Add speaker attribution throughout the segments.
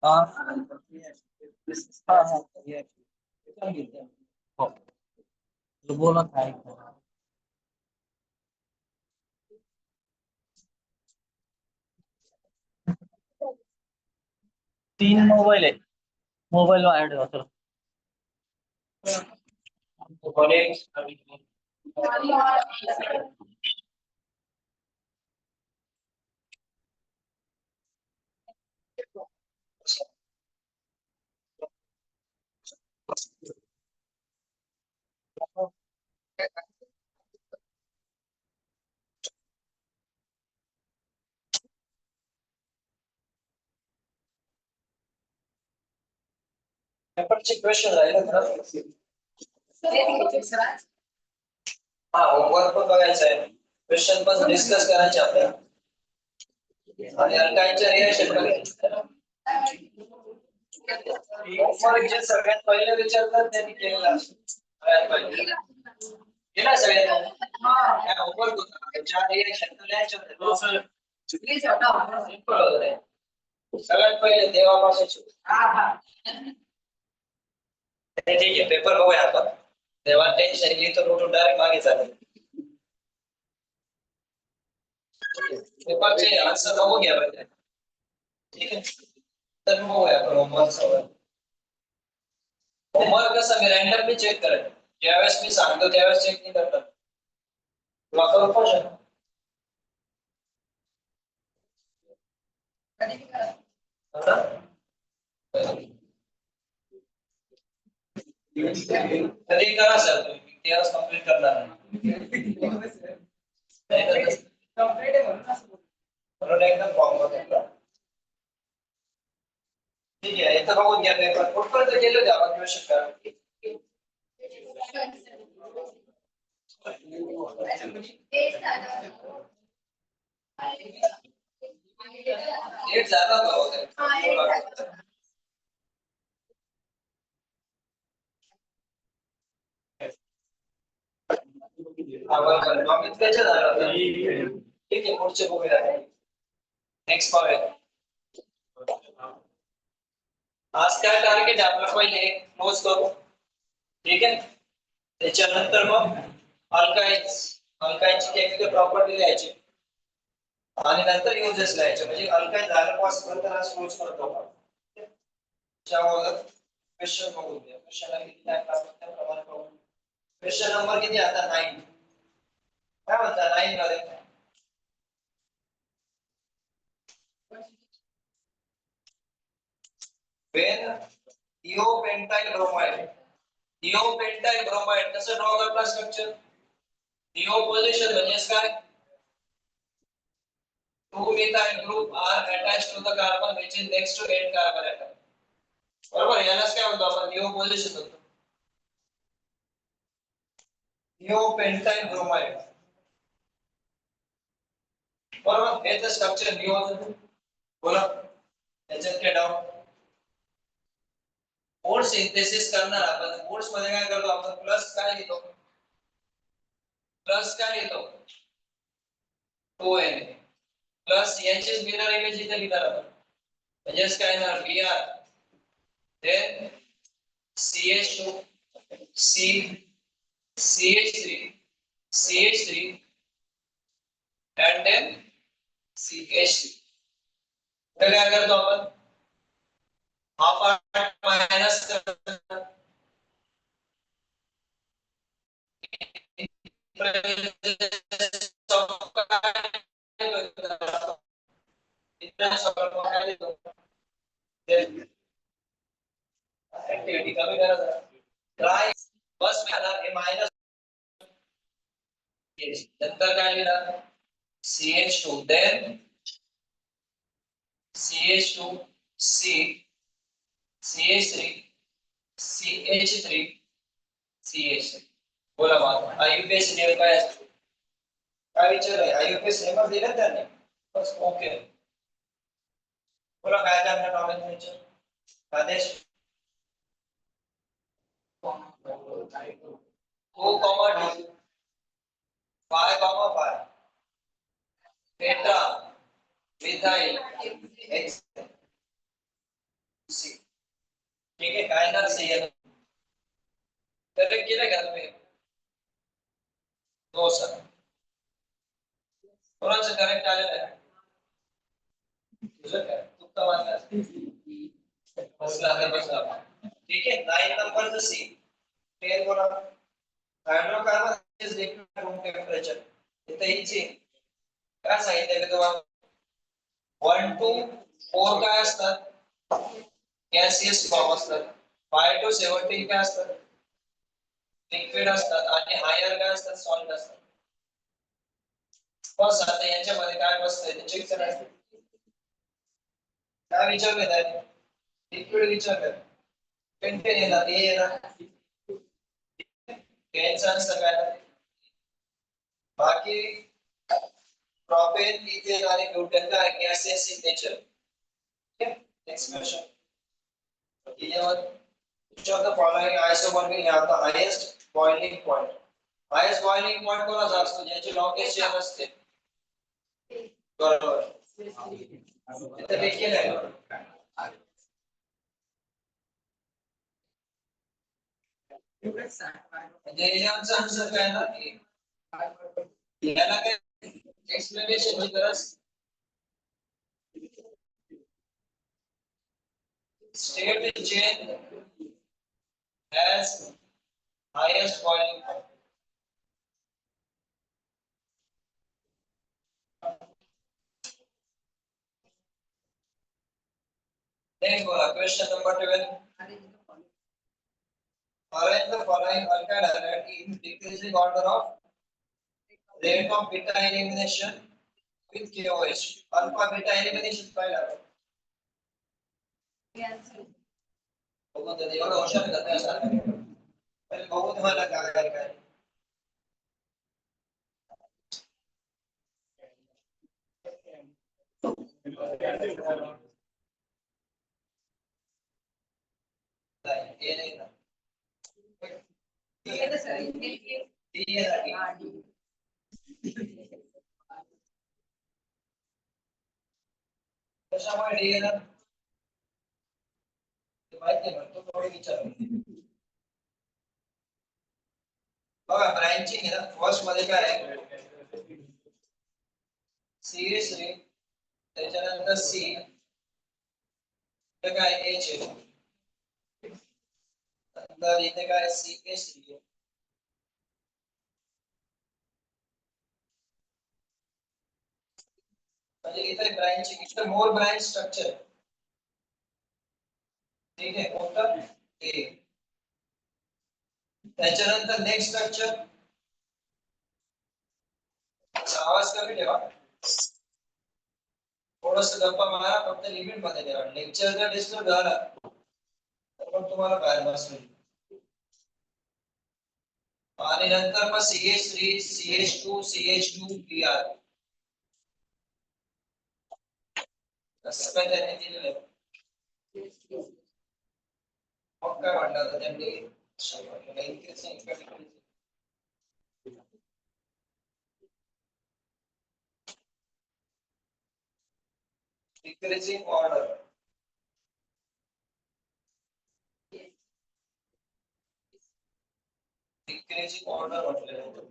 Speaker 1: हा हा हो तो बोला काय 3 मोबाईल आहे मोबाईल ऍड होतो पेपरचे क्वेश्चन राहिले ना हा होमवर्क पण बघायचा आहे क्वेश्चन पण डिस्कस करायचे आपल्याला आणि अल्काईनच्या रिएक्शन बघायचे होमवर्क जे सगळ्यात पहिले विचारतात त्यांनी केलेला असतो सगळ्यात पहिले केला सगळ्यांना काय होमवर्क होता चार रिएक्शन तर लिहायचे होते सिंपल होतं सगळ्यात पहिले देवापासून ठीक आहे पेपर बघूया आपण तेव्हा टेन्शन घेतो कुठून डायरेक्ट मागे चालेल पेपरचे आन्सर बघू घ्या पाहिजे ठीक आहे तर बघूया आपण होमवर्क कसं मी रँडमली चेक करेन ज्यावेळेस मी सांगतो त्यावेळेस चेक नाही करतात तुला करू पण शकतो कधी करा सर तुम्ही त्यावेळेस कंप्लीट करणार म्हणून एकदम फॉर्म भरला ठीक आहे इथं बघून घ्या पेपर कुठपर्यंत गेलो होते आपण क्वेश्चन करा लेट झाला होता ठीक आहे पुढचे बघूया नेक्स्ट पाहूया आज काय टार्गेट आहे आपलं पहिले क्लोज करू ठीक आहे त्याच्यानंतर मग अल्काइनची केमिकल प्रॉपर्टी लिहायची आणि नंतर युजेस लिहायचे म्हणजे अल्काइन झालं पॉसिबल तर आज क्लोज करतो आपण त्याच्यावर क्वेश्चन बघू द्या क्वेश्चनला किती टाइम लागतो त्याप्रमाणे बघू क्वेश्चन नंबर किती आता 9 काय म्हणता 9 मध्ये when iopentyl bromide कसं ड्रॉ करता स्ट्रक्चर io पोझिशन म्हणजे काय two methyl group are attached to the carbon which is next to end carbon atom बरोबर यालाच काय म्हणतो आपण io पोझिशन म्हणतो iopentyl bromide बरोबर हे तर स्ट्रक्चर io बोला त्याच्यात काय डाऊट मोड सिंथेसिस करणार आपण मोड्स मध्ये काय करतो आपण प्लस काय लिहितो ON प्लस याचे मिरर इमेज इथे लिहिणार आपण म्हणजेच काय ना Br then CH2 C CH3 and then CH3 तर काय करतो आपण हा पार्ट मायनस ऍक्टिव्हिटी कमी करा ट्राय बस हे मायनस नंतर काय लिहिणार CH2 then CH2 C CH3 CH3 CH3 बोला मग आयुपीएस लेवल काय असतो काय विचारलंय आयुपीएस लेवल दिलं त्यांनी बस ओके बोला काय करणार नॉलेज आदेश 2,2 5,5 beta methyl X हो सर. कोणाचं करेक्ट आलेलं आहे? तुझं काय तुमचा वाटला बसला बसला. ठीक आहे. 9 नंबर सी 10 बोला. Hydrocarbon is liquid room temperature. इथे हिची काय सांगितलं तुम्हाला? 1 to 4 काय असतात? गॅसियस फॉर्म असतात. 5 to 17 काय असतात? लिक्विड असतात. आणि हायर काय असतात? सॉलिड असतात. बस आता यांच्यामध्ये काय बसतंय ते चेक करायचं. काय विचारलं त्याने? लिक्विड विचारलं. पेंटेन येणार, हे येणार. घ्यायचं असतं काय? बाकी प्रोपेन, इथेन आणि ब्युटेन काय gases in nature. Next question. 11. Which of the following isomorphic have the highest boiling point? Highest boiling point कोणाचा असतो? ज्याची longest chain असते. बरोबर. इथे देखील आहे. म्हणजे याचा आन्सर काय ना की याला काय एक्सप्लेनेशनची गरज. State the chain has highest boiling point. Next bola question number 12. Arrange the following alkyl halide in decreasing order of rate of beta elimination with KOH. Alpha beta elimination पाहिला. बघू तर एवढं हुशार करता असणार. पहिले बघू तुम्हाला काय काय. ये नाही ना. ये तर सर ये कशामुळे डी येणार? माहिती आहे तो थोडी विचार. बघा ब्रांचिंग आहे ना. फर्स्ट मध्ये काय आहे? CH3 त्याच्यानंतर C इथे काय H आहे. नंतर इथे काय CH3 म्हणजे इथे ब्रांचिंग इथे मोर ब्रांच स्ट्रक्चर. ठीक आहे. कोणतं? A. त्याच्यानंतर नेक्स्ट स्ट्रक्चर. आवाज कमी ठेवा. थोडस गप्पा मारा फक्त लिमिट मध्ये ठेवा. लेक्चर जर डिस्टर्ब झाला तर मग तुम्हाला बाहेर बसवेल. आणि नंतर मग CH3 CH2 CH2 Br. कसं काय त्यांनी दिलेलं आहे? मग काय म्हणतात त्यांनी decreasing order. Decreasing order म्हटलेलं आहे.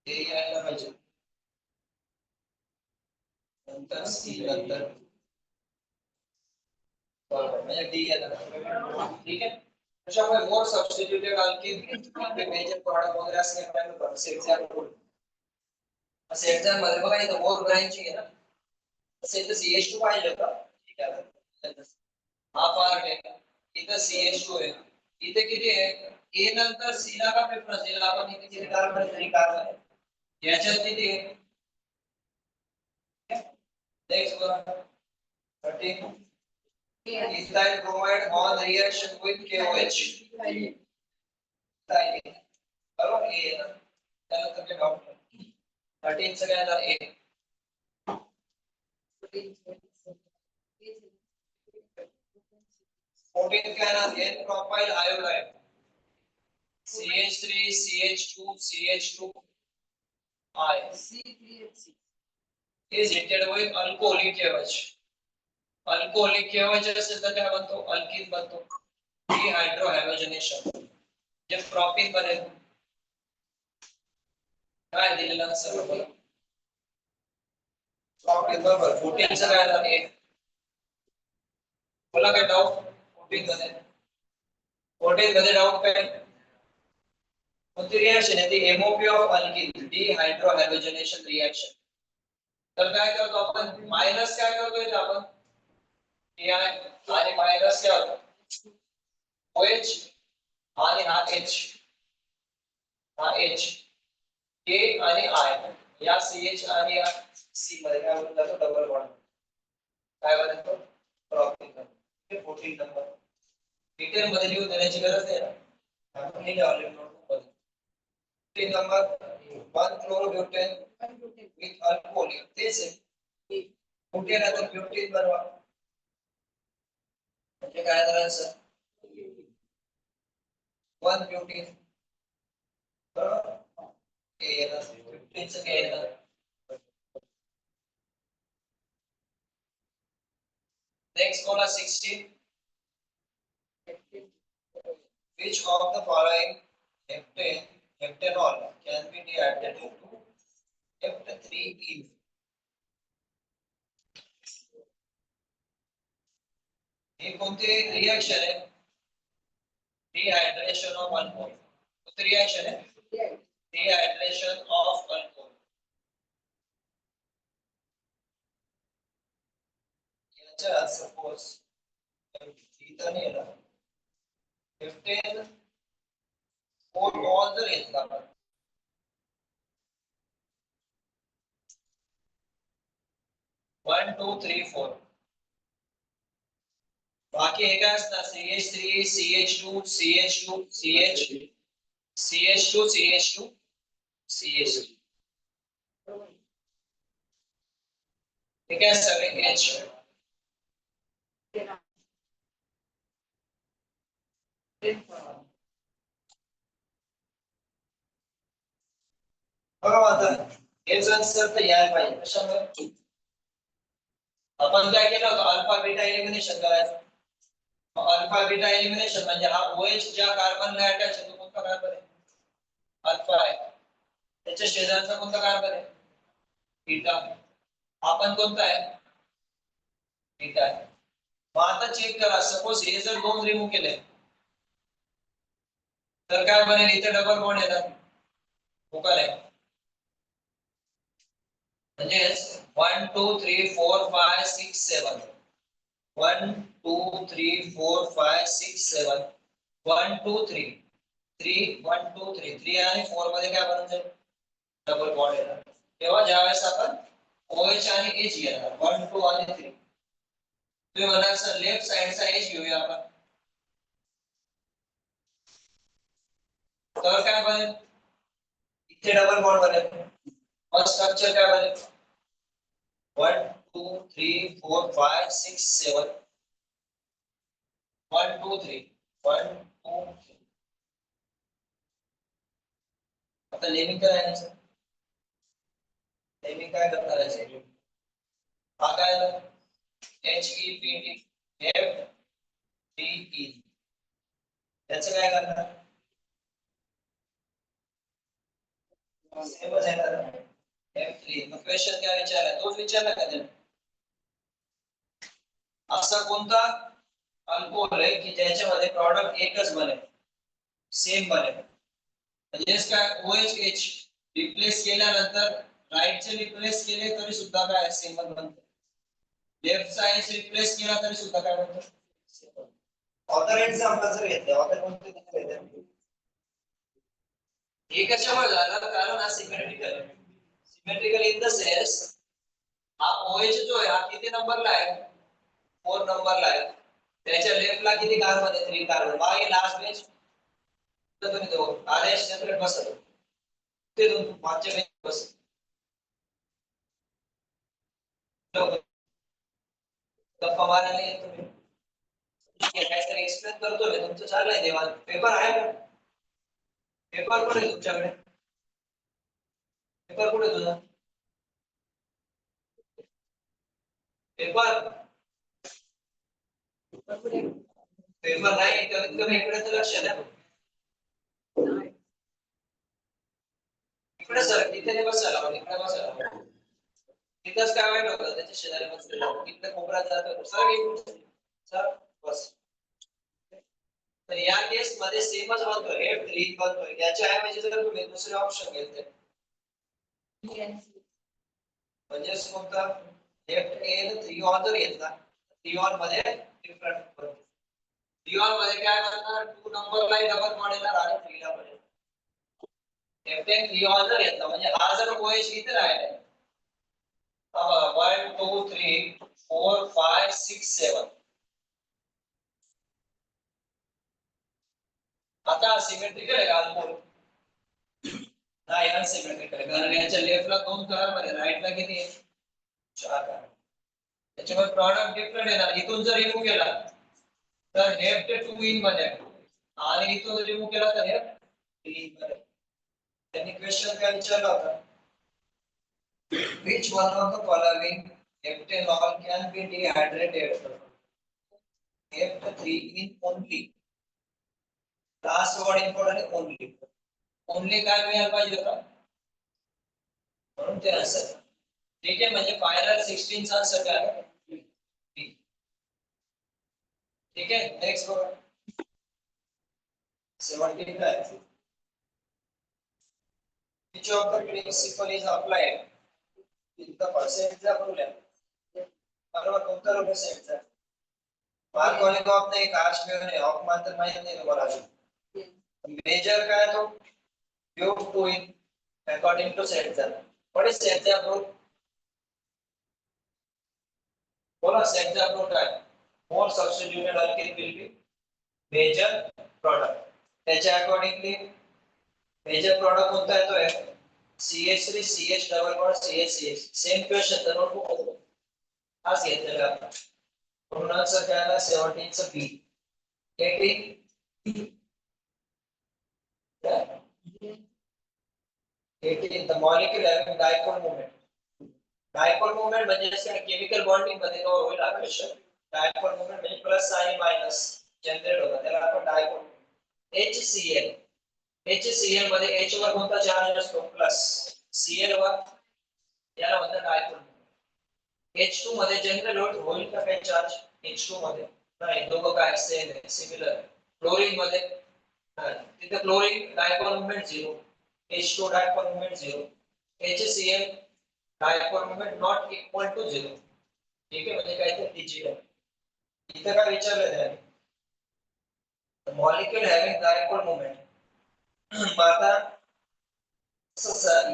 Speaker 1: ते यायला पाहिजे. नंतर C नंतर म्हणजे D येणार. ठीक आहे. त्याच्यामुळे मोर सबस्टिट्यूटेड अल्केन मेजर प्रॉडक्ट वगैरे असं काय म्हणतात एक्झाम्पल. असं एक्झाम मध्ये बघा इथं मोर ब्रांचिंग आहे ना. असेल तर CH2 पाहिजे होता. ठीक आहे. हा पार्ट आहे. इथं CH2 आहे. इथे किती आहे? A नंतर C ला का प्रेफरन्स दिला आपण? इथे किती कार्बन आहे? 3 कार्बन आहे. याच्यात किती आहे? नेक्स्ट बघा. 13. Ethyl bromide on reaction with KOH. बरोबर A आहे ना. त्यानंतर ते डॉक्टर 13 चं काय येणार? A. 14 काय येणार? N propyl iodide. CH3 CH2 CH2 I
Speaker 2: C3H6
Speaker 1: is heated with alcoholic KOH. Alcoholic KOH असेल तर काय बनतो अल्कीन बनतो डिहायड्रोहॅलोजनेशन जे प्रॉपिन बनेल काय दिलेलं असेल बरोबर प्रॉपिन बरोबर प्रोटीनचं काय झालं एक बोला काय डाऊट प्रोटीन मध्ये डाऊट काय कोणती रिएक्शन आहे ती एमओपी ऑफ अल्कीन डिहायड्रोहॅलोजनेशन रिएक्शन तर काय करतो आपण मायनस काय करतोय आपण Ti आणि मायनस काय होतं OH आणि हा H K आणि I या CH आणि या C मध्ये काय होतं त्याचं डबल बॉन्ड काय बनतो प्रॉपिन हे प्रोटीन नंबर डिटेल मध्ये लिहून देण्याची गरज नाही ना आपण हे ऑलरेडी नोटबुक मध्ये प्रोटीन नंबर 1 क्लोरोब्युटेन विथ अल्कोहोल तेच आहे कुठे ना तर ब्युटेन बनवा म्हणजे काय करायचं 1 butane Next one is 16. Which of the following heptanol can be deadded to Hep3E? हे कोणती रिएक्शन आहे डिहायड्रेशन ऑफ अल्कोहोल कोणती रिएक्शन आहे डिहायड्रेशन ऑफ अल्कोहोल याचा सपोज इथं नाही ना 15 4 all जर घेतला आपण 1 2 3 4 बाकी हे काय असतात CH3 CH2 CH2 CH CH2 CH2 CH हे काय सगळे H बघा आता हे जर सर तर यायला पाहिजे कशामुळे आपण काय केलं होतं अल्फा बीटा एलिमिनेशन करायचं अल्फा बीटा एलिमिनेशन म्हणजे हा OH ज्या कार्बनला अटॅच आहे तो कोणता कार्बन आहे अल्फा आहे त्याच्या शेजारचा कोणता कार्बन आहे बीटा आपण कोणता आहे बीटा आहे मग आता चेक करा सपोज हे जर दोन रिमूव्ह केले तर काय बनेल इथे डबल बॉन्ड येतात फोकल आहे म्हणजे 1 2 3 4 5 6 7 1 2 3 4 5 6 7 1 2 3 3 1 2 3 3 आणि 4 मध्ये काय बनून जाईल डबल बॉन्ड येणार तेव्हा ज्यावेळेस आपण OH आणि H घेणार 1 2 आणि 3 तुम्ही म्हणाल सर लेफ्ट साइडचा H घेऊया आपण तर काय बनेल इथे डबल बॉन्ड बनेल मग स्ट्रक्चर काय बनेल 1 2 3 4 5 6 7 1 2 3 1 2 3 आता नेहमी काय आहे सर नेहमी काय करणार आहे हा काय HEPT F D E त्याचं काय करणार सेमच आहे ना F3 मग क्वेश्चन काय विचारला तोच विचारला का त्याने असा कोणता अल्कोहोल आहे की ज्याच्यामध्ये प्रॉडक्ट एकच बनेल सेम बनेल म्हणजेच काय OH रिप्लेस केल्यानंतर राईटचे रिप्लेस केले तरी सुद्धा काय सेमच बनते लेफ्टचा H रिप्लेस केला तरी सुद्धा काय बनते ऑथर एक्झाम्पल जर घेतलं ऑथर कोणते घेतले हे कशामुळे झालं कारण हा सिमेट्रिकल इन द सेन्स हा OH जो आहे हा किती नंबरला आहे 4 नंबरला आहे त्याच्या लेफ्टला किती कार्बन आहे 3 कार्बन बाकी लास्ट बेंच तर तुम्ही तो आदेश सेपरेट बसतो ते दोन मागच्या बेंच बस गप्पा मारायला येतो मी काहीतरी एक्सप्लेन करतो मी तुमचं चाललंय देवा पेपर आहे का पेपर कुठे तुमच्याकडे? पेपर कुठे तुझा? पेपर पेपर नाही, कमीत इकडे तर लक्ष द्या. इकडे सर इथे नाही बसायला, इकडे बसायला. तिथंच काय वाईट होतं, त्याच्या शेजारी बसलेलं इकडे कोपऱ्यात जातो सर. सर बस. तर या केस मध्ये सेमच बनतो, लेफ्ट 3 बनतो. याच्या ऐवजी जर तुम्ही दुसरे ऑप्शन घेतले म्हणजे कोणता, लेफ्ट ए 3 ऑन जर घेतला, 3 ऑन मध्ये डिफरंट बनतो. 3 ऑन मध्ये काय बनणार, 2 नंबरला डबल बॉन्ड येणार आणि 3 ला पण. लेफ्ट ए 3 ऑन जर घेतला म्हणजे हा जर OH इथे राहिला, 1 2 3 4 5 6 7. आता सिमेट्रिकल आहे का अल्कोहोल? नाही अनसिमेट्रिकल आहे, कारण याच्या लेफ्टला 2 कलर मध्ये, राईटला किती आहे? 4 कलर. त्याच्यामुळे प्रॉडक्ट डिफरंट येणार. इथून जर रिमूव्ह केला तर लेफ्ट 2 इन मध्ये आणि इथून जर रिमूव्ह केला तर लेफ्ट 3 इन मध्ये. त्यांनी क्वेश्चन काय विचारला होता, which one of the following heptanol can be dehydrated? F3 in only. Last word important आहे only. Only काय मिळायला पाहिजे होता, म्हणून ते आन्सर. ठीक आहे, म्हणजे फायनल 16 चा आन्सर काय आहे? ठीक आहे, नेक्स्ट बघा. 17 काय आहे? Which of the principle is applied in the percent problem? बरोबर, कोणता रोग सेटचा? मार्कोनी ऑफ नाही, कास्ट नाही, ऑफ मात्र माहित नाही तुम्हाला अजून. मेजर काय तो? Due to in according to सेटचा. What is सेटचा प्रूफ? बोला सेटचा प्रूफ काय? More substituted alkene will be major product. त्याच्या अकॉर्डिंगली मेजर प्रोडक्ट कोणता येतोय? CH3 CH double bond CH same question तर नोटबुक होतो. आज घेतलेला आपण. म्हणून आन्सर काय आला? 17 चा बी. 18 the molecule having dipole moment. Dipole moment म्हणजे केमिकल बॉन्डिंग मध्ये कव्हर होईल हा क्वेश्चन. डायपोल मोमेंट म्हणजे प्लस आणि मायनस जनरेट होतात, त्याला आपण डायपोल. HCl HCl मध्ये H वर कोणता चार्ज असतो? प्लस. Cl वर याला म्हणतात डायपोल. H2 मध्ये जनरेट होईल का काही चार्ज? H2 मध्ये नाही, दोघं काय सेम आहे, सिमिलर. क्लोरीन मध्ये तिथे chlorine dipole moment 0, H2 dipole moment 0, HCl dipole moment not equal to 0. ठीक आहे, म्हणजे काय ते डिजिटल. इथे काय विचारलं आहे? Molecule having dipole moment. आता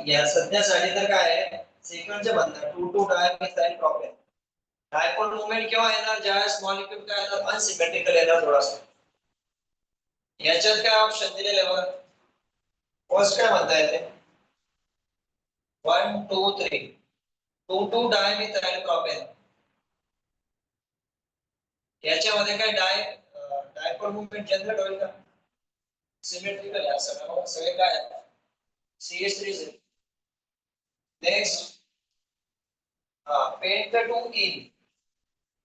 Speaker 1: या सध्यासाठी तर काय आहे, सिक्वेन्सचे म्हणतात 2 2 डायमिथाइल प्रॉब्लेम. डायपोल मोमेंट केव्हा येणार? ज्यावेळेस मॉलिक्यूल काय येणार, अनसिमेट्रिकल येणार थोडासा. याच्यात काय ऑप्शन दिलेले बघा. फर्स्ट काय म्हणता येते? 1 2 3 2 2 डायमिथाइल प्रॉपेन. याच्यामध्ये काय डायपोल मोमेंट जनरेट होईल का? सिमेट्रिकल आहे सगळं, सगळे काय आहे? CH3 आहे. Next pent 2 ene.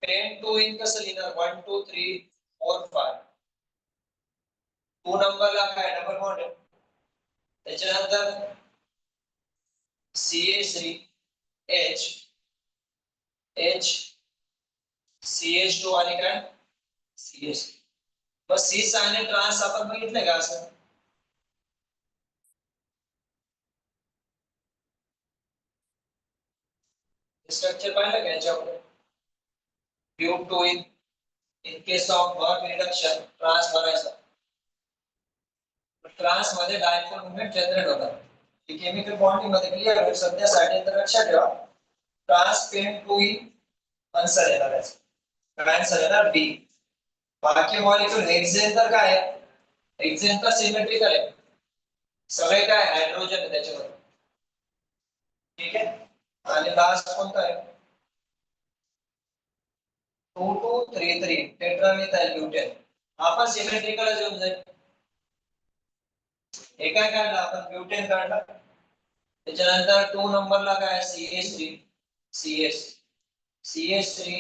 Speaker 1: Pent 2 ene कसं लिहिणार? 1 2 3 4 5. 2 नंबरला काय डबल बॉन्ड आहे. त्याच्यानंतर CH3 H H CH2 आणि काय CH. मग सिस आणि ट्रान्स आपण बघितलं का असं? स्ट्रक्चर पाहिलं का याच्यामध्ये? ट्यूब 2 इन केस ऑफ वर्क रिडक्शन ट्रान्स बनायचा. ट्रान्स मध्ये डायपोल मोमेंट जनरेट होतात. ही केमिकल बॉन्डिंग मध्ये क्लियर आहे. सध्यासाठी तर लक्षात ठेवा, ट्रान्स पेन 2 इन आन्सर येणार आहे. आन्सर येणार बी. बाकी मॉलिक्यूल हेक्सेन तर काय आहे? हेक्सेन तर सिमेट्रिकल आहे, सगळे काय हायड्रोजन आहे त्याच्यामध्ये. ठीक आहे, आणि लास्ट कोणता आहे? 2 2 3 3 टेट्रामिथाइल ब्युटेन. आपण सिमेट्रिकल घेऊन जाईल. हे काय काढलं आपण ब्युटेन काढला त्याच्यानंतर 2 नंबरला काय CH3 CS CH3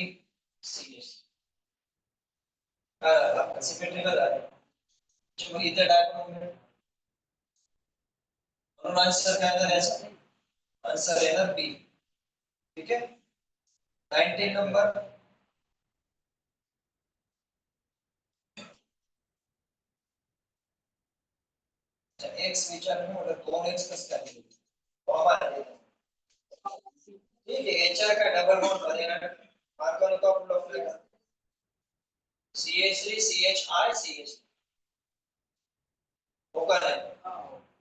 Speaker 1: CS काय झालं सिमेट्रिकल झालं मग इथे डायगोनल म्हणून आन्सर काय येणार याचा आन्सर येणार बी ठीक आहे 19 नंबर एक्स विचारलं म्हटलं 2x कसं काय कॉमा आहे ठीक आहे याच्या काय डबल बॉन्ड मध्ये ना Markovnikov of letter CH3 CHI CH हो का नाही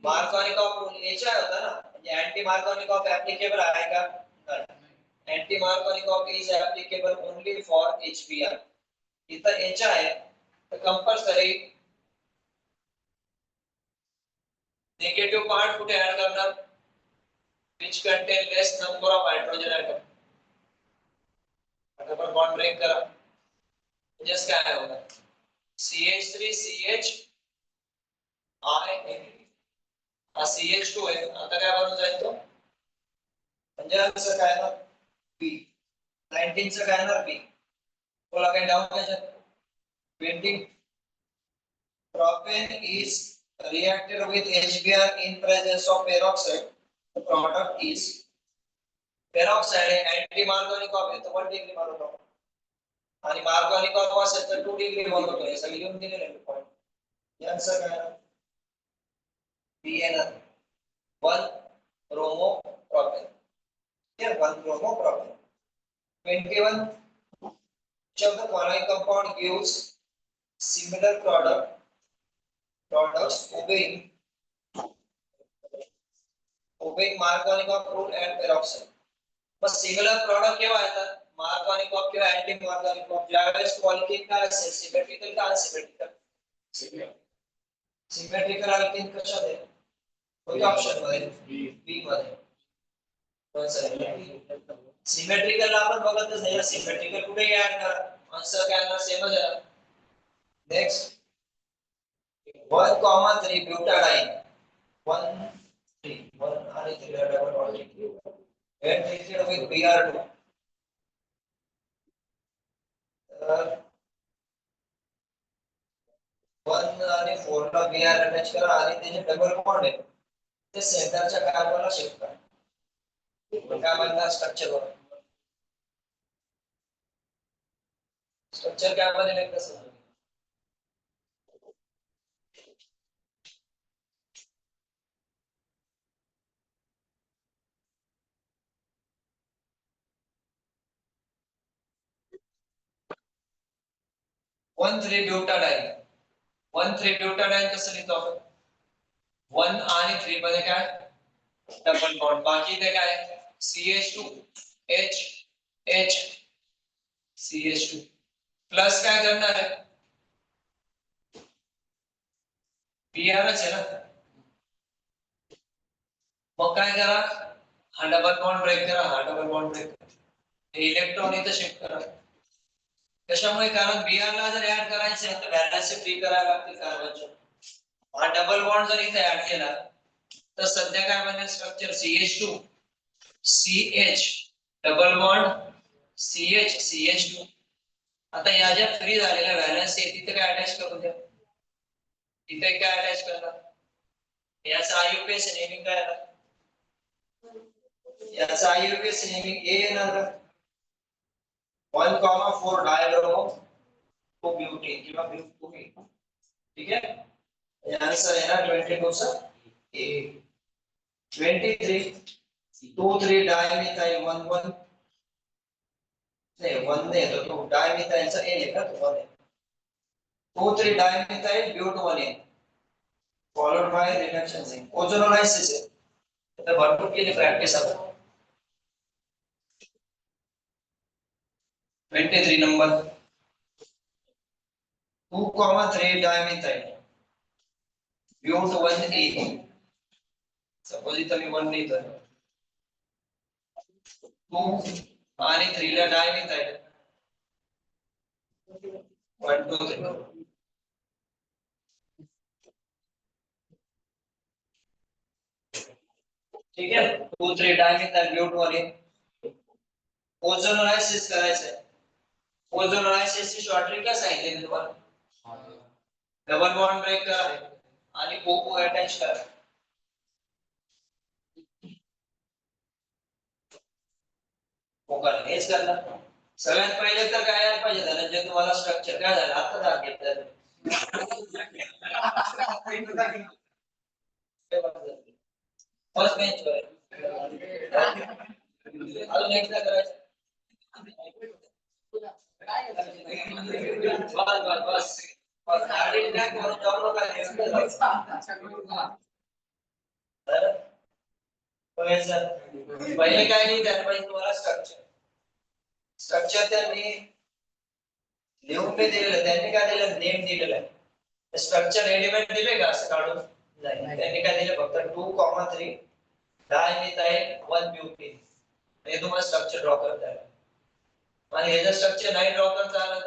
Speaker 1: मार्कॉनी कॉपल HI होता ना म्हणजे अँटी मार्कॉनी कॉप ऍप्लिकेबल आहे का नाही anti Markovnikov is applicable only for HBr इथं HI आहे तर कंपल्सरी नेगेटिव्ह पार्ट कुठे ऍड करणार which contain less number of hydrogen atom आता पण बॉन्ड ब्रेक करा म्हणजेच काय होणार CH3 CH I हा CH2 आहे आता काय बनून जाईल तो म्हणजे आन्सर काय ना B 19 चं काय ना B बोला काय डाऊट त्याच्यात 20 propane is reacted with HBr in presence of peroxide the product is peroxide है एंटी मार्कोनिक ऑफ है तो 1 डिग्री मानतो आणि मार्कोनिक ऑफ असेल तर 2 डिग्री बनवतो हे सगळे लिहून दिलेले आहे पॉइंट आन्सर काय बी आहे 1 bromo propane here 1 bromo propane 21 which of the following compound gives similar products obeying Markovnikov rule and peroxide but similar product केव्हा येतात Markovnikov किंवा anti Markovnikov ज्यावेळेस पॉलिथिन काय असेल सिमेट्रिकल का अनसिमेट्रिकल सिमेट्रिकल अल्केन कशात आहे कोणत्या ऑप्शन मध्ये बी मध्ये सिमेट्रिकल आपण बघतच नाही सिमेट्रिकल कुठे ऍड करा आन्सर काय येणार सेमच आहे नेक्स्ट 1,3 ब्युटाडाइन 1 3 1 आणि 3 double bond when treated with Br2 तर 1 आणि 4 ला Br अटॅच करा आणि त्याचे डबल बॉन्ड आहे ते सेंटरच्या कार्बनला शिफ्ट करा काय बनणार स्ट्रक्चर स्ट्रक्चर काय बनेल कसं 1,3 ब्युटाडाइन 1,3 ब्युटाडाइन कसं लिहितो आपण 1 आणि 3 मध्ये काय डबल बॉन्ड बाकी ते काय CH2 H H CH2 plus काय करणार आहे Br च आहे ना मग काय करा हा डबल बॉन्ड ब्रेक करा हा डबल बॉन्ड ब्रेक करा इलेक्ट्रॉन इथे शिफ्ट करा कशामुळे कारण Br ला जर ऍड करायचं आहे तर व्हॅलेन्सी फ्री करायला लागते कार्बनच्या हा डबल बॉन्ड जर इथे ऍड केला तर सध्या काय बनेल structure CH2 CH double bond CH CH2 आता या ज्या फ्री झालेल्या व्हॅलेन्सी तिथे काय अटॅच करू द्या इथे काय अटॅच करणार याचा आयुपीएस नेमिंग काय आला याचा आयुपीएस नेमिंग A येणार 1,4 डायब्रोमो तो ब्यूटेन किंवा ब्यूटेन ठीक है आंसर येणार 22 चा A 23 2 3 डायमिथाइल 1 1 नहीं 1 नहीं तो डायमिथाइल चा A लिखा तो 1 है 2 3 डायमिथाइल ब्यूट 1 है followed by reduction zinc ozonolysis है तो भरपूर केली प्रॅक्टिस आपण 23 नंबर 2,3 डायमिथाइल ब्यूट 1A सपोज इथं मी 1 लिहितो 2 आणि 3 ला डायमिथाइल 1 2 3 ठीक है 2 3 डायमिथाइल ब्यूटोनिन ओझोनोलायसिस करायचं ओझोनोलायसिस ची शॉर्ट ट्रिक काय सांगितली तुम्हाला डबल बॉन्ड ब्रेक करा आणि ओपो अटॅच करा ओकर हेच करणार सगळ्यात पहिले तर काय यायला पाहिजे धनंजय तुम्हाला स्ट्रक्चर काय झालं आता दाब घेतलं फर्स्ट बेंच वर अजून एकदा करायचं बस गाडी ट्रॅक वरून जाऊ नका पहिले काय नाही त्यात पाहिजे तुम्हाला स्ट्रक्चर स्ट्रक्चर त्यांनी लिहून नाही दिलेलं त्यांनी काय दिलं नेम दिलेलं आहे स्ट्रक्चर एलिमेंट दिले का असं काढून नाही त्यांनी काय दिलं फक्त 2,3 डायमिथाइल 1 ब्यूटेन हे तुम्हाला स्ट्रक्चर ड्रॉ करता येईल आणि हे जर स्ट्रक्चर नाही ड्रॉ करता आलं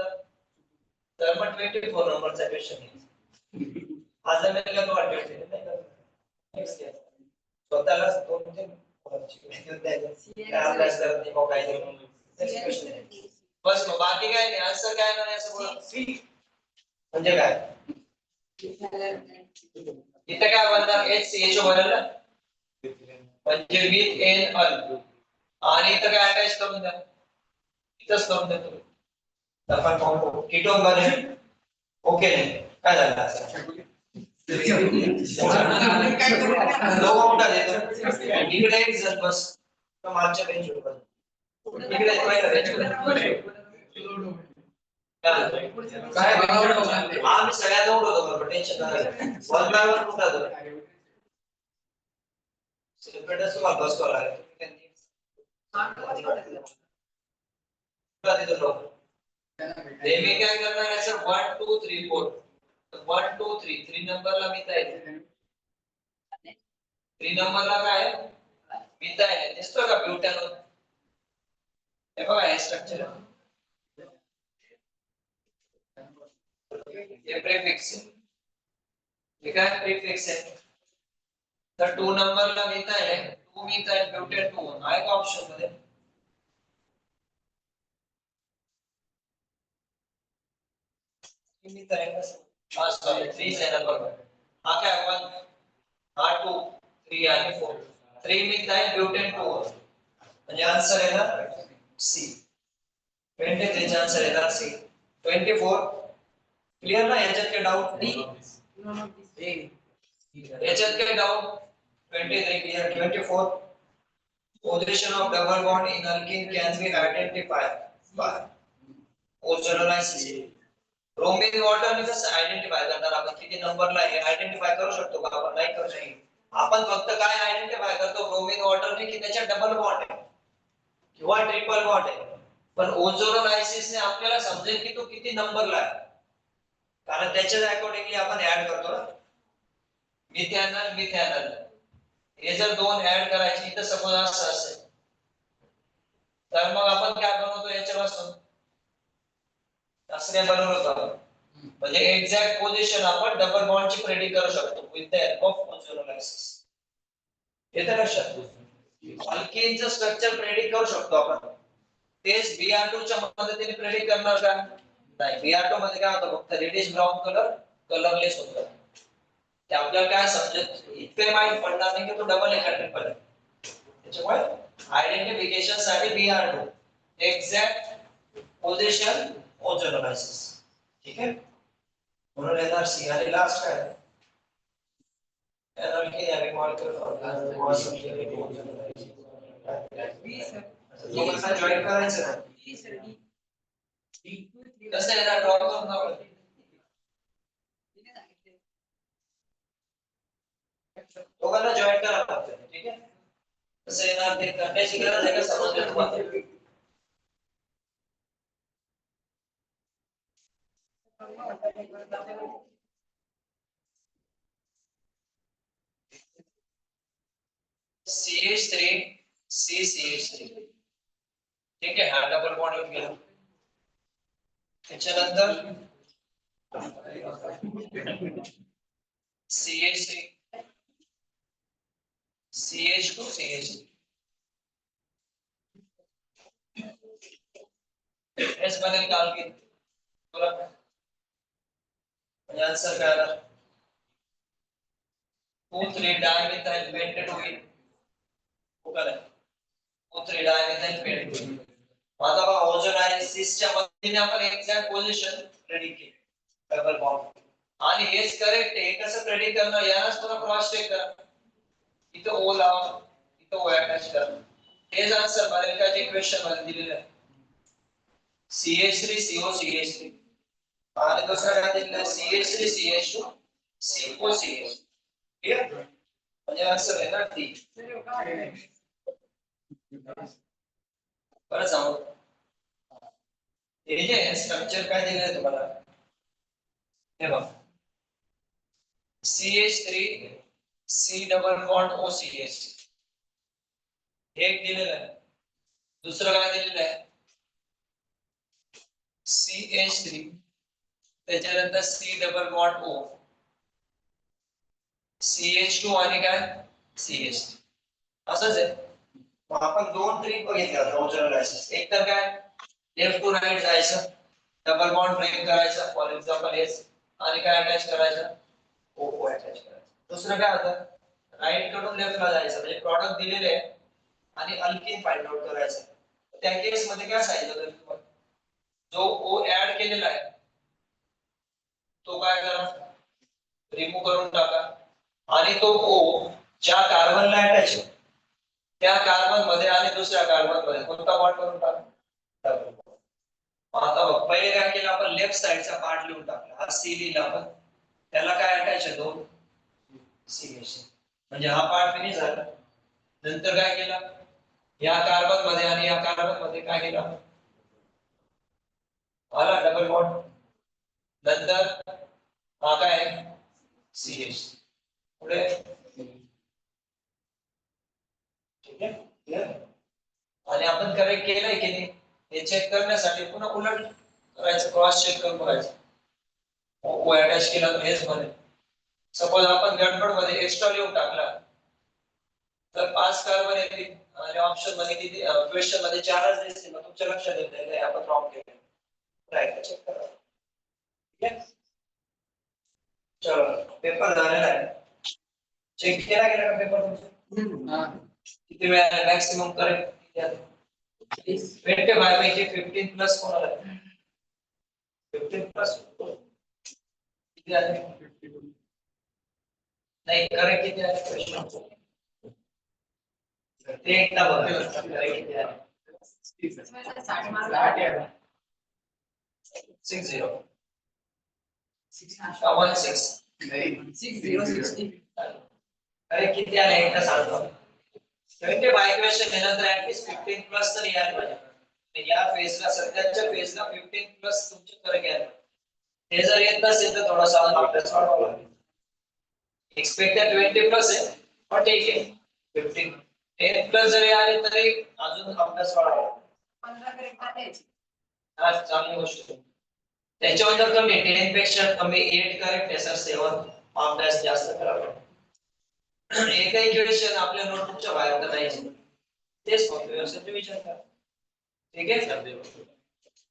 Speaker 1: तर मग 24 नंबरचा क्वेश्चन येईल आज मी काय वाटते नेक्स्ट इयर स्वतःला 2-3 अभ्यास करत नाही मग काय नेक्स्ट क्वेश्चन बस मग बाकी काय नाही आन्सर काय नाही असं बोला म्हणजे काय इथे काय बनणार HCHO बनलं म्हणजे विथ एन अल आणि इथं काय अटॅच करून द्या इथंच करून द्या तुम्ही आपण पाहू कीटोन बनेल ओके नाही काय झालं असं लोगो मोठा देतो इकडे एक जण बस तो मागच्या बेंचवर बस इकडे काय करायचं काय आम्ही सगळ्यात जवळ होतो पण टेन्शन नका वन बाय वन कुठं होतो सेलिब्रेटर्स तुम्हाला बस कॉल आहे नेहमी काय करणार आहे सर 1 2 3 4 1 2 3 3 नंबरला मिथाइल 3 नंबरला काय मिथाइल दिसतो का ब्यूटॅन हे बघा हे स्ट्रक्चर ये प्रीफिक्स ये काय प्रीफिक्स आहे तर 2 नंबरला मिथाइल आहे 2 मिथाइल ब्यूटेन 2 आहे का ऑप्शन मध्ये मिथाइल हा सॉरी 3 आहे नंबर हा काय 1 हा 2 3 आणि 4 3 मिथाइल ब्यूटेन 2 म्हणजे आन्सर आहे ना सी 23 चा आन्सर आहे ना सी 24 क्लियर ना याच्यात काही डाऊट नाही याच्यात काही doubt 23 clear 24 position of double bond in alkene can be identified by ozonolysis bromine water ने कसं आयडेंटिफाय करणार आपण किती नंबरला आहे आयडेंटिफाय करू शकतो का आपण नाही करू शकतो आपण फक्त काय आयडेंटिफाय करतो ब्रोमीन वॉटर ने की त्याच्या डबल बॉन्ड आहे किंवा ट्रिपल बॉन्ड आहे पण ओझोनोलायसिस ने आपल्याला समजेल की तो किती नंबरला आहे कारण त्याच्या अकॉर्डिंगली आपण ऍड करतो ना मिथॅनल मिथॅनल हे जर दोन ऍड करायची तर सपोज असं असेल तर मग आपण काय बनवतो याच्यापासून असं बनवतो म्हणजे एक्झॅक्ट पोझिशन आपण डबल बॉन्डची प्रेडिक्ट करू शकतो विथ द हेल्प ऑफ ओझोनोलायसिस येतं लक्षात अल्केनचं स्ट्रक्चर प्रेडिक्ट करू शकतो आपण तेच Br2 च्या मदतीने प्रेडिक्ट करणार का नाही Br2 मध्ये काय होतं फक्त रेडिश ब्राऊन कलर कलरलेस होतं ते आपल्याला काय समजत इतके माहित पडणार नाही की तो डबल आहे का ट्रिपल आहे त्याच्यामुळे आयडेंटिफिकेशन साठी Br2 एक्झॅक्ट पोझिशन ओझोनोलायसिस ठीक आहे म्हणून येणार सी आणि लास्ट काय एनर्जी या मॉलिक्युलर ओझोनोलायसिस लोकांना जॉइन करायचं ना कसं आहे ना ड्रॉप करून दाखव लोकांना जॉइन करा लागतं ठीक आहे कसं येणार ते करण्याची गरज आहे का समजलं तुम्हाला CH3 CCH3 ठीक आहे हा डबल बॉन्ड येऊन गेला त्याच्यानंतर CH3 CH2 CH3 हेच बनेल का अल्किन बोला म्हणजे आन्सर काय आला 2,3 डायमिथाइल पेंटेटोइन ओके 2,3 डायमिथाइल पेंटेटोइन आता बघा ओझोन आहे सिसच्या मदतीने आपण एक्झॅक्ट पोझिशन प्रेडिक्ट केली डबल बॉन्ड आणि हेच करेक्ट आहे कसं प्रेडिक्ट करणार यालाच पुन्हा क्रॉस चेक करा इथं ओ लावा इथं ओ अटॅच करा हेच आन्सर बनेल का जे क्वेश्चन मध्ये दिलेलं आहे CH3 CO CH3 आणि दुसरा काय दिलेलं आहे CH3 CH2 CO CH clear म्हणजे आन्सर आहे ना डी बरं सांगू हे जे स्ट्रक्चर काय दिलेलं आहे तुम्हाला हे बघा CH3 C double bond OCH एक दिलेलं आहे दुसरं काय दिलेलं आहे CH3 त्याच्यानंतर C double bond O CH2 आणि काय CH3 असंच आहे मग आपण दोन ट्रिक बघितल्या होत्या ओझोन लायसिस एक तर काय लेफ्ट टू राइट जायचं डबल बॉन्ड ब्रेक करायचा फॉर एक्झाम्पल हेच आणि काय अटॅच करायचं O अटॅच करायचं दुसरं काय होतं राइट कडून लेफ्टला जायचं म्हणजे प्रॉडक्ट दिलेले आहे आणि अल्किन फाइंड आउट करायचं त्या केस मध्ये काय सांगितलं तुम्हाला जो O ऍड केलेला आहे तो काय करा रिमूव्ह करून टाका आणि तो O ज्या कार्बनला अटॅच आहे त्या कार्बन मध्ये आणि दुसऱ्या कार्बन मध्ये कोणता बॉन्ड करून टाका डबल बॉन्ड आता बघ पहिले काय केलं आपण लेफ्ट साइडचा पार्ट लिहून टाकला हा C लिहिला आपण त्याला काय अटॅच आहे दोन CH म्हणजे हा पार्ट फिनिश झाला नंतर काय केलं या कार्बन मध्ये आणि या कार्बन मध्ये काय केलं आला डबल बॉन्ड नंतर हा काय CH पुढे ठीक आहे क्लियर आणि आपण करेक्ट केलंय की नाही हे चेक करण्यासाठी पुन्हा उलट करायचं क्रॉस चेक करून बघायचं ओ अटॅच केला तर हेच बनेल सपोज आपण गडबड मध्ये एक्स्ट्रा लिहून टाकला तर 5 कार्बन येतील आणि ऑप्शन मध्ये किती क्वेश्चन मध्ये 4च दिसतील मग तुमच्या लक्षात येत नाही आपण रॉंग केलं राईट चेक करा ठीक आहे चलो पेपर झालेला आहे चेक केला गेला का पेपर तुमचा किती वेळा मॅक्सिमम करेक्ट किती आले 25 पैकी 15 प्लस कोणाला 15 प्लस किती आले नाही करेक्ट किती आले क्वेश्चन ते एकदा बघा करेक्ट किती आले 60 अरे किती आले एकदा सांगतो 25 क्वेश्चन नंतर ऍटलीस्ट 15 प्लस तर यायला पाहिजे या फेजला सध्याच्या फेजला 15 प्लस तुमचे करेक्ट यायला ते जर येत नसेल तर थोडासा अभ्यास वाढवावा लागेल एक्सपेक्टेड 20 प्लस आहे पण ठीक आहे 15 10 प्लस जरी आले तरी अजून अभ्यास वाढवावा 15 करेक्ट आले हा चांगली गोष्ट आहे त्याच्यावर कमी 10 पेक्षा कमी 8 करेक्ट आहे सर 7 अभ्यास जास्त करावा एकही क्वेश्चन आपल्या नोटबुकच्या बाहेर तर नाही तेच फक्त व्यवस्थित विचार करा ठीक आहे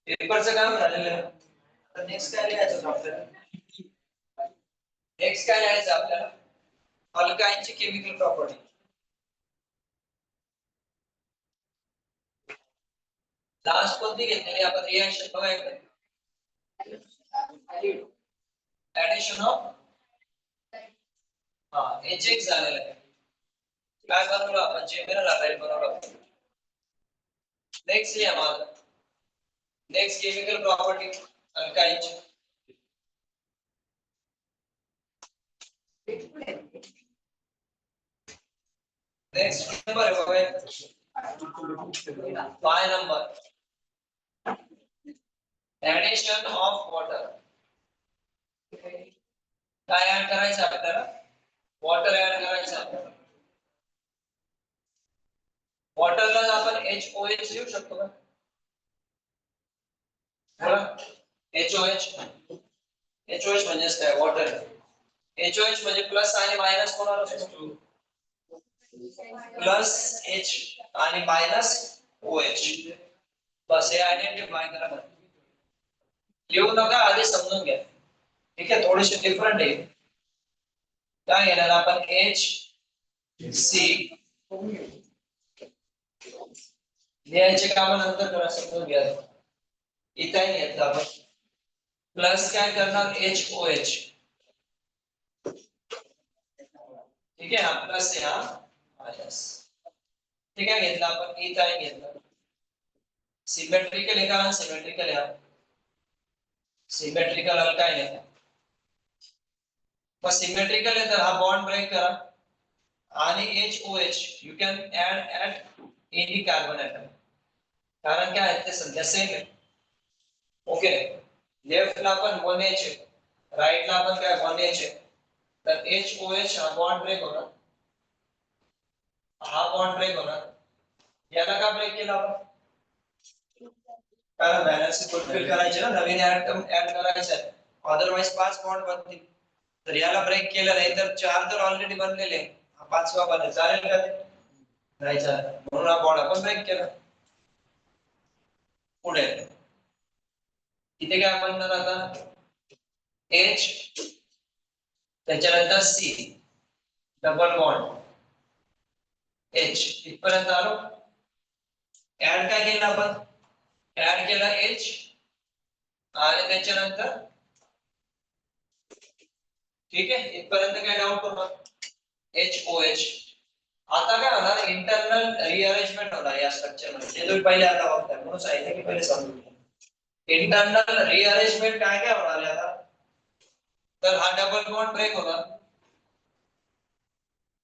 Speaker 1: पेपरचं काम झालेलं आहे आता नेक्स्ट काय लिहायचं आपल्याला नेक्स्ट काय लिहायचं आपल्याला अल्काइनची केमिकल प्रॉपर्टी लास्ट कोणती घेतलेली आपण रिएक्शन बघायचं ऍडिशन ऑफ हा HX झालेलं आहे काय बनवलं आपण जेमिनल आधारित बनवलं नेक्स्ट लिहा माझा नेक्स्ट केमिकल प्रॉपर्टी अल्काइनची नेक्स्ट नंबर है 5 नंबर एडिशन ऑफ वॉटर काय ऐड करायचं आपल्याला वॉटर ऐड करायचं आपल्याला वॉटरला आपण HOH लिहू शकतो का बोला HOH HOH म्हणजे काय वॉटर HOH म्हणजे प्लस आणि मायनस कोणाला असतो प्लस एच आणि मायनस ओ एच. बस हे आयडेंटिफाय करा. लिहू नका, आधी समजून घ्या. ठीक आहे, थोडेसे डिफरंट आहे. काय घेणार आपण एच सी लिहायचे काम नंतर करा, समजून घ्या. इथं घेतलं आपण प्लस काय करणार एच ओ एच. ठीक आहे, हा प्लस आहे, हा मायनस. ठीक आहे, घेतलं आपण इथं घेतलं. सिमेट्रिकल आहे का अनसिमेट्रिकल आहे? सिमेट्रिकल अल्काइन आहे. मग सिमेट्रिकल आहे तर हा बॉन्ड ब्रेक करा आणि HOH you can add at any carbon atom. कारण काय आहे ते संख्या सेम आहे. ओके, लेफ्ट ला आपण 1H आहे, राइट ला आपण काय 1H आहे. तर HOH हा बॉन्ड ब्रेक होणार, हा बॉन्ड ब्रेक होणार. याला का ब्रेक केला आपण? कारण बॅलन्स फुलफिल करायचे ना, नवीन ऍटम ऍड करायचे आहे. अदरवाइज 5 बॉन्ड बनतील. तर याला ब्रेक केलं नाही तर 4 तर ऑलरेडी बनलेले, हा 5वा बनेल. चालेल का ते? नाही चालेल, म्हणून हा बॉन्ड आपण ब्रेक केला. पुढे इथे काय बनणार आता H त्याच्यानंतर C डबल बॉन्ड H इथपर्यंत आलो. ऍड काय केलं आपण? ऍड केला H आणि त्याच्यानंतर ठीक आहे, इथपर्यंत काय डाऊट करू HOH. आता काय होणार इंटरनल रिअरेंजमेंट होणार या स्ट्रक्चर मध्ये. ते तुम्ही पहिले आता बघताय म्हणून सांगितलं की पहिले समजून घ्या. इंटरनल रिअरेंजमेंट काय काय होणार आहे आता? तर हा डबल बॉन्ड ब्रेक होणार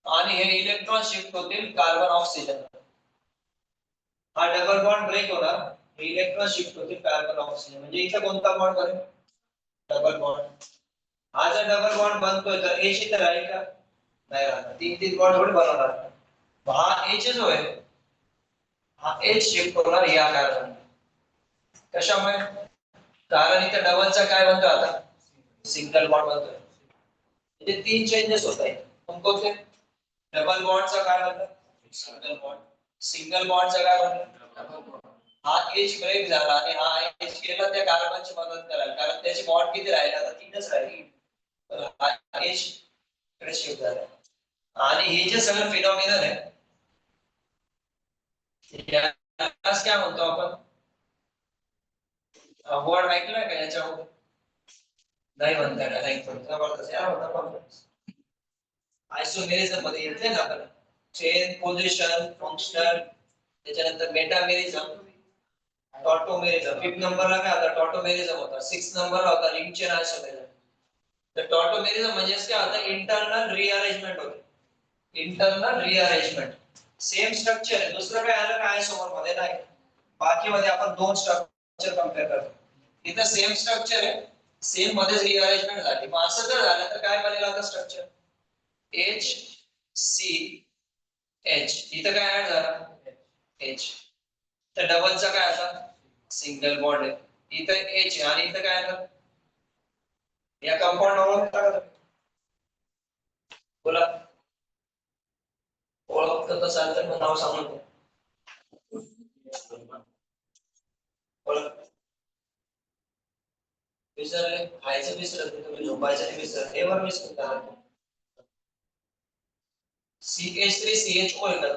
Speaker 1: आणि हे इलेक्ट्रॉन शिफ्ट होतील कार्बन ऑक्सिजन. हा डबल बॉन्ड ब्रेक होणार, हे इलेक्ट्रॉन शिफ्ट होतील कार्बन ऑक्सिजन. म्हणजे इथे कोणता बॉन्ड बनेल? Double bond. हा जर डबल बॉन्ड बनतोय तर H इथे राहील का? नाही राहणार. तीन तीन बॉन्ड थोडे बनवणार. हा H जो आहे हा H शिफ्ट होणार या कार्बन. कशामुळे? कारण इथे डबलचा काय बनतो आता सिंगल बॉन्ड बनतोय. म्हणजे तीन चेंजेस होत आहेत. कोणते? डबल बॉन्डचा काय बनतं सिंगल बॉन्ड. सिंगल बॉन्डचा काय बनतं डबल बॉन्ड. हा H ब्रेक झाला आणि हा H केला त्या कार्बनची मदत करायला, कारण त्याची बॉन्ड किती राहिले आता तीनच राहिली. तर हा H कडे शिफ्ट झाला. आणि हे जे सगळं फिनॉमिनन आहे यालाच काय म्हणतो आपण? वर्ड ऐकलाय का याच्यावर? नाही म्हणता येणार, नाही जबरदस्त यार होता पण आयसोमेरिझम मध्ये येते ना आपण चेन पोझिशन फंक्शनल, त्याच्यानंतर मेटामेरिझम, टॉटोमेरिझम. 5th नंबरला काय होता? टॉटोमेरिझम होता. 6th नंबरला होता रिंग चेन आयसोमेरिझम. तर टॉटोमेरिझम म्हणजे काय होता? इंटरनल रिअरेंजमेंट होते. इंटरनल रिअरेंजमेंट सेम स्ट्रक्चर आहे, दुसरं काय आलं काय समोर मध्ये नाही. बाकी मध्ये आपण दोन स्ट्रक्चर कंपेअर करतो. इथं सेम स्ट्रक्चर आहे, सेम मध्येच रिअरेंजमेंट झाली. मग असं जर झालं तर काय बनेल आता स्ट्रक्चर? H C H. इथं काय ऍड झालं H. तर डबलचा काय आता सिंगल बॉन्ड आहे. इथं H आणि इथं काय आता या कंपाऊंड ओळखता का? बोला, ओळखत असाल तर नाव सांगू. बोला, विसरले? खायचं विसरत तुम्ही, झोपायचं विसरत, हे वर मिस करता. CH3 CHO आहे का?